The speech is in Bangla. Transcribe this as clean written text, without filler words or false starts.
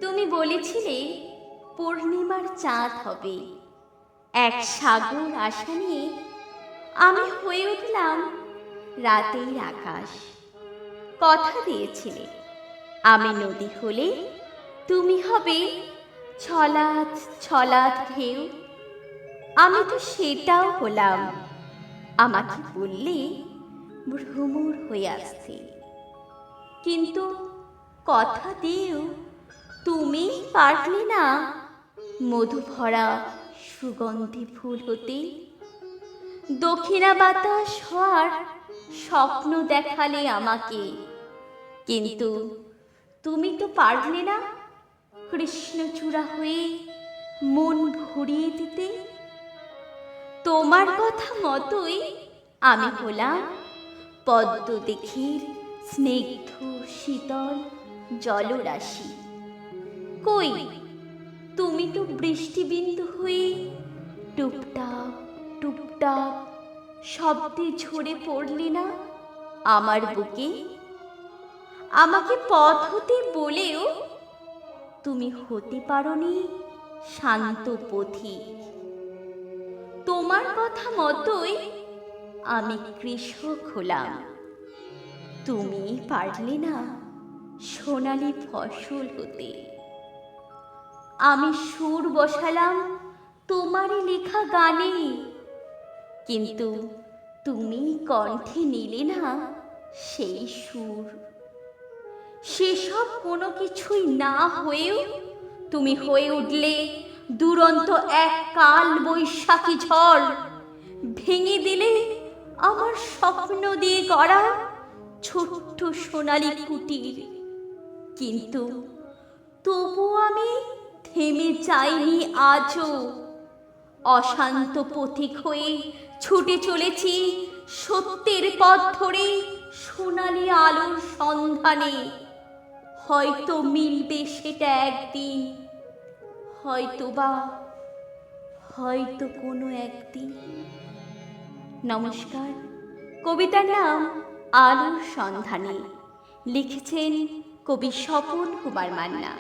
তুমি বলেছিলে পূর্ণিমার চাঁদ হবে, এক সাগর আশা নিয়ে আমি হয়ে উঠলাম রাতের আকাশ। কথা দিয়েছিলে আমি নদী হলে তুমি হবে ছলাৎ ছলাৎ ঢেউ। আমি তো সেটাও হলাম। আমাকে বললে ভ্রমর হয়ে আসতে, কিন্তু কথা দিয়েও তুমি পারলে না মধু ভরা সুগন্ধি ফুল হতে। দক্ষিণা বাতাস হওয়ার স্বপ্ন দেখালে আমাকে, কিন্তু তুমি তো পারলে না কৃষ্ণচূড়া হয়ে মন ভরিয়ে দিতে। তোমার কথা মতোই আমি হলাম পদ্ম দিঘির স্নিগ্ধ শীতল জলরাশি। কই, তুমি তো বৃষ্টিবিন্দু হয়ে টুপটাপ টুপটাপ শব্দে ঝরে পড়লে না আমার বুকে। আমাকে পথ হতে বলেও তুমি হতে পারোনি শান্ত পথিক। তোমার কথা মতোই আমি কৃষক হলাম। তুমি পারলে না সোনালি ফসল হতে। আমি সুর বসালাম তোমারই লেখা গানে, কিন্তু তুমি কণ্ঠে নিলে না সেই সুর। সেসব কোনো কিছুই না হয়েও তুমি হয়ে উঠলে দুরন্ত এক কাল বৈশাখী ঝড়। ভেঙে দিলে আমার স্বপ্ন দিয়ে গড়া ছোট্ট সোনালী কুটির। কিন্তু তবু আমি থেমে যাইনি আজও। অশান্ত পথিক হয়ে ছুটে চলেছি সত্যের পথ ধরে সোনালী আলোর সন্ধানে। হয়তো মিলবে সেটা একদিন, হয়তো কোনো একদিন। নমস্কার। কবিতার নাম আলোর সন্ধানে। লিখেছেন কবি স্বপন কুমার মান্না।